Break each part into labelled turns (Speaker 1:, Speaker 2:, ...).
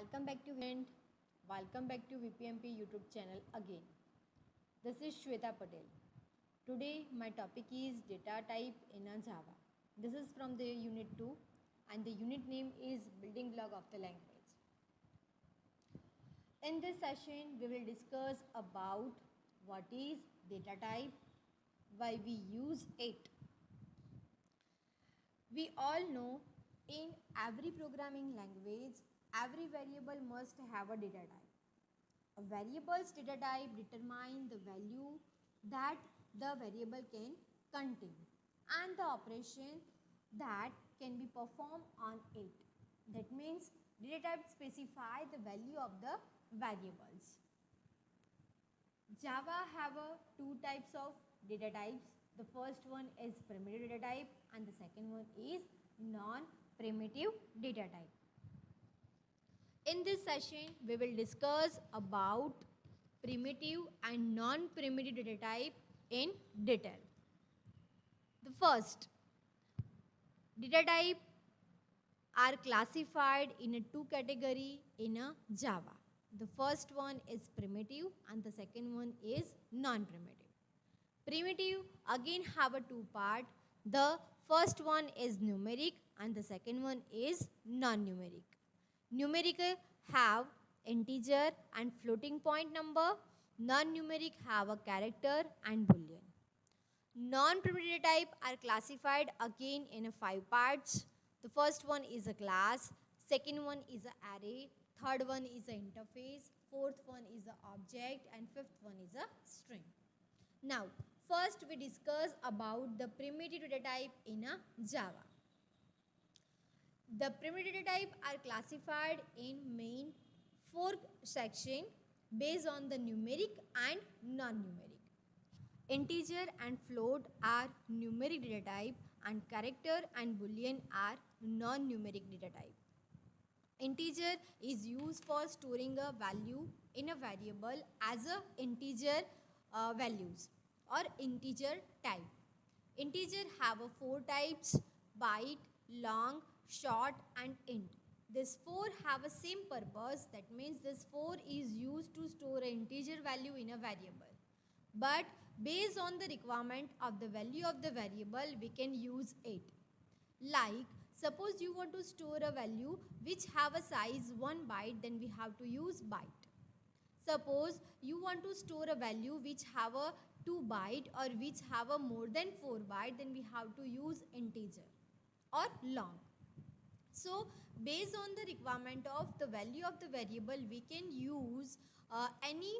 Speaker 1: Welcome back to and welcome back to VPMP YouTube channel again. This is Shweta Patel. Today my topic is data type in a Java. This is from the unit 2 and the unit name is building block of the language. In this session we will discuss about what is data type, why we use it. We all know in every programming language every variable must have a data type. A variable's data type determines the value that the variable can contain and the operation that can be performed on it. That means data type specify the value of the variables. Java have two types of data types. The first one is primitive data type and the second one is non-primitive data type. In this session, we will discuss about primitive and non-primitive data type in detail. The first, data type are classified in a two category in a Java. The first one is primitive and the second one is non-primitive. Primitive again have a two part. The first one is numeric and the second one is non-numeric. Numeric have integer and floating point number. Non-numeric have a character and boolean. Non-primitive type are classified again in five parts. The first one is a class, second one is an array, third one is an interface, fourth one is an object and fifth one is a string. Now first we discuss about the primitive data type in a Java. The primitive data type are classified in main four section based on the numeric and non-numeric. Integer and float are numeric data type and character and boolean are non-numeric data type. Integer is used for storing a value in a variable as a integer values or integer type. Integer have a four types: byte, long, short and int. This four have a same purpose. That means this four is used to store an integer value in a variable. But based on the requirement of the value of the variable, we can use it. Like suppose you want to store a value which have a size 1 byte, then we have to use byte. Suppose you want to store a value which have a 2 byte or which have a more than 4 byte, then we have to use integer or long. So based on the requirement of the value of the variable, we can use any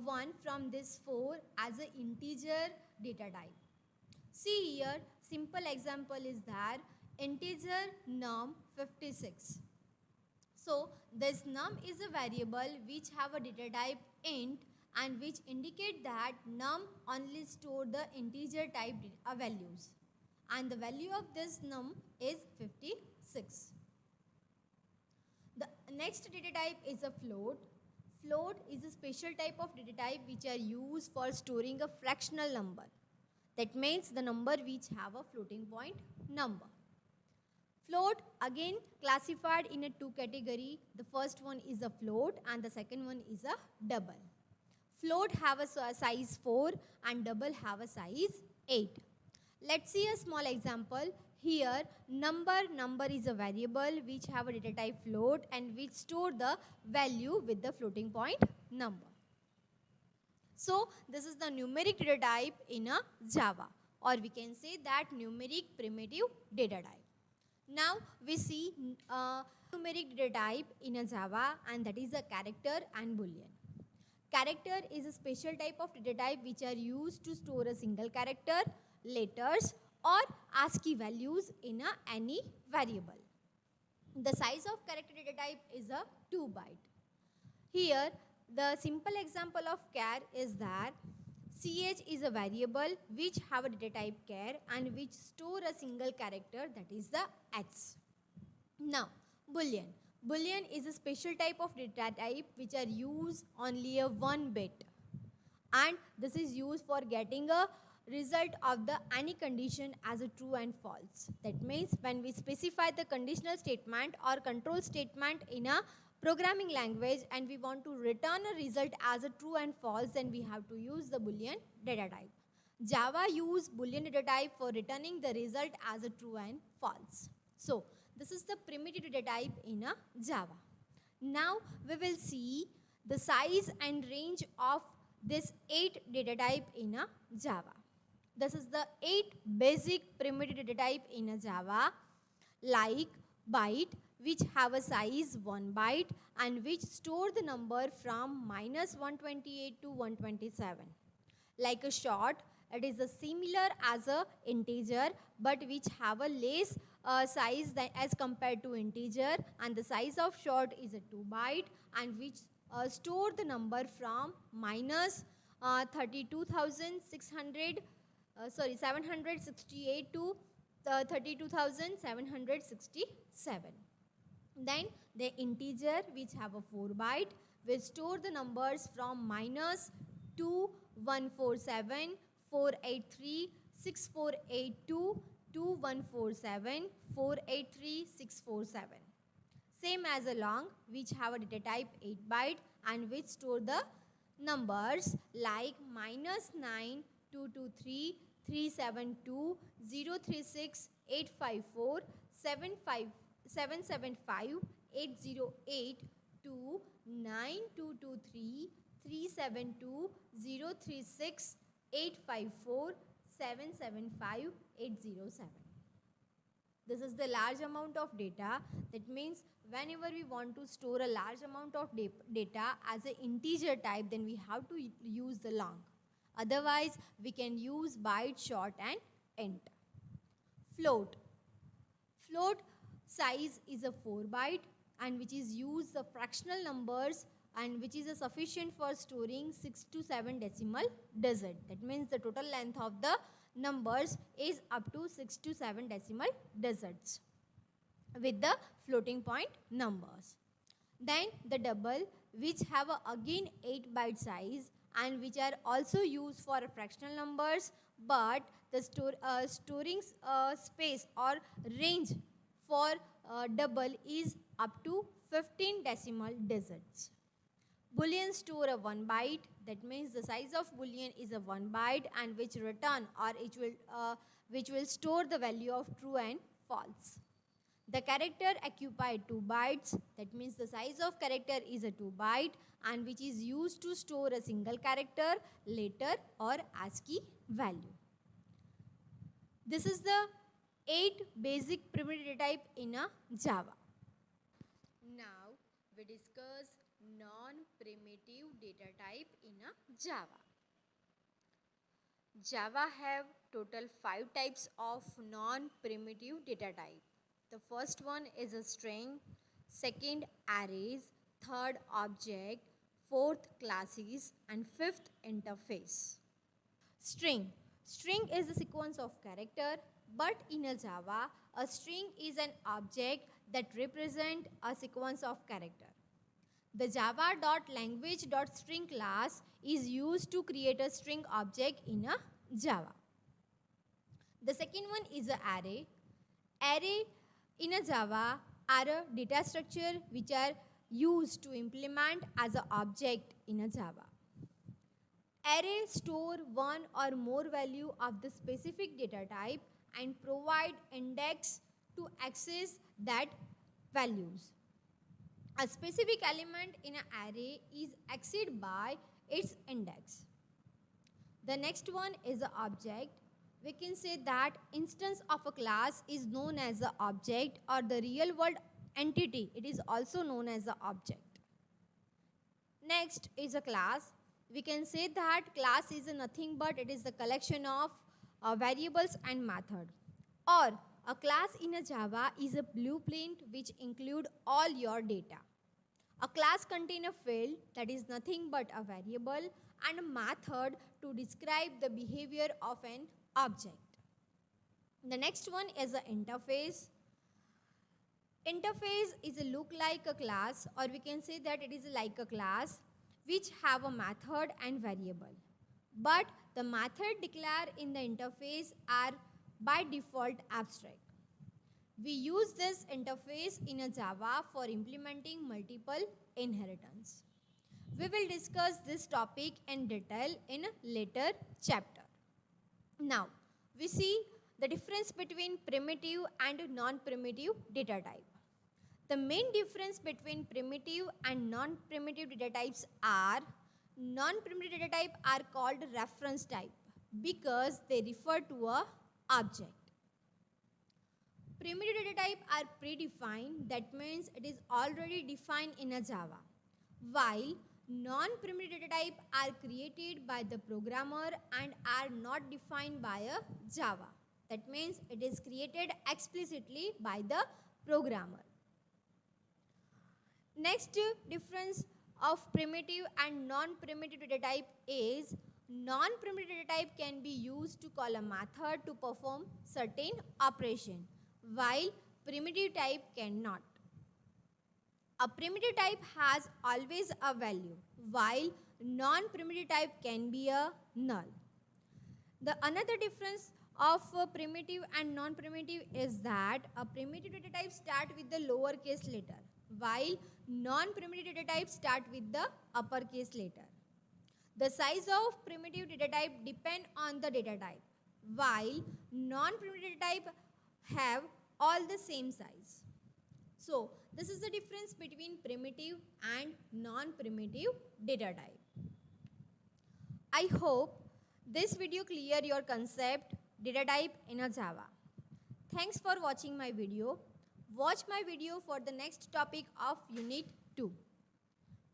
Speaker 1: one from this four as an integer data type. See here, simple example is that integer num 56. So this num is a variable which have a data type int and which indicate that num only store the integer type values and the value of this num is 56. The next data type is a float. Float is a special type of data type which are used for storing a fractional number. That means the number which have a floating point number. Float again classified in a two category. The first one is a float and the second one is a double. Float have a size 4 and double have a size 8. Let's see a small example. Here number is a variable which have a data type float and which store the value with the floating point number. So this is the numeric data type in a Java, or we can say that numeric primitive data type. Now we see numeric data type in a Java, and that is a character and boolean. Character is a special type of data type which are used to store a single character, letters or ASCII values in any variable. The size of character data type is a 2 byte. Here the simple example of char is that ch is a variable which have a data type char and which store a single character, that is the h. Now boolean. Boolean is a special type of data type which are used only a 1 bit and this is used for getting a result of the any condition as a true and false. That means when we specify the conditional statement or control statement in a programming language and we want to return a result as a true and false, then we have to use the Boolean data type. Java use Boolean data type for returning the result as a true and false. So this is the primitive data type in a Java. Now we will see the size and range of this 8 data type in a Java. This is the 8 basic primitive data type in a Java, like byte, which have a size 1 byte and which store the number from -128 to 127. Like a short, it is a similar as a integer but which have a less size than as compared to integer, and the size of short is a 2 byte and which store the number from -768 to 32,767. Then the integer, which have a 4 byte, will store the numbers from -2147, 483, 6482 to 147, 483, 647. Same as a long, which have a data type 8 byte and which store the numbers like -9223, 372, 036, 854, 775, 808 to 9223, 372, 036, 854, 775, 807. This is the large amount of data. That means whenever we want to store a large amount of data as an integer type, then we have to use the long. Otherwise, we can use byte, short and int. Float. Float size is a 4 byte and which is used the fractional numbers and which is sufficient for storing 6 to 7 decimal digit. That means the total length of the numbers is up to 6 to 7 decimal digits with the floating point numbers. Then the double, which have again 8 byte size and which are also used for fractional numbers, but the storing space or range for double is up to 15 decimal digits. Boolean store a 1 byte. That means the size of Boolean is a 1 byte and which return or which will store the value of true and false. The character occupy 2 bytes. That means the size of character is a 2 byte and which is used to store a single character, letter or ASCII value. This is the 8 basic primitive data type in a Java. Now we discuss non-primitive data type in a Java. Java have total 5 types of non-primitive data type. The first one is a string, second arrays, third object, fourth classes and fifth interface. String. String is a sequence of character, but in a Java, a string is an object that represents a sequence of character. The java.language.string class is used to create a string object in a Java. The second one is an array. Array in a Java are a data structure which are used to implement as an object in a Java. Array store one or more value of the specific data type and provide index to access that values. A specific element in an array is accessed by its index. The next one is an object. We can say that instance of a class is known as an object or the real world entity. It is also known as an object. Next is a class. We can say that class is nothing but it is the collection of variables and method. Or a class in a Java is a blueprint which include all your data. A class contains a field that is nothing but a variable and a method to describe the behavior of an object. The next one is an interface. Interface is a look like a class, or we can say that it is like a class which have a method and variable. But the method declared in the interface are by default abstract. We use this interface in a Java for implementing multiple inheritance. We will discuss this topic in detail in a later chapter. Now, we see the difference between primitive and non-primitive data type. The main difference between primitive and non-primitive data types are non-primitive data type are called reference type because they refer to a object. Primitive data type are predefined, that means it is already defined in a Java, while non-primitive data type are created by the programmer and are not defined by a Java. That means it is created explicitly by the programmer. Next difference of primitive and non-primitive data type is non-primitive data type can be used to call a method to perform certain operation, while primitive type cannot. A primitive type has always a value, while non-primitive type can be a null. The another difference of primitive and non-primitive is that a primitive data type start with the lowercase letter, while non-primitive data type start with the uppercase letter. The size of primitive data type depend on the data type, while non-primitive data type have all the same size. So, this is the difference between primitive and non-primitive data type. I hope this video clear your concept data type in a Java. Thanks for watching my video. Watch my video for the next topic of Unit 2.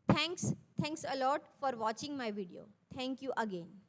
Speaker 1: Thanks a lot for watching my video. Thank you again.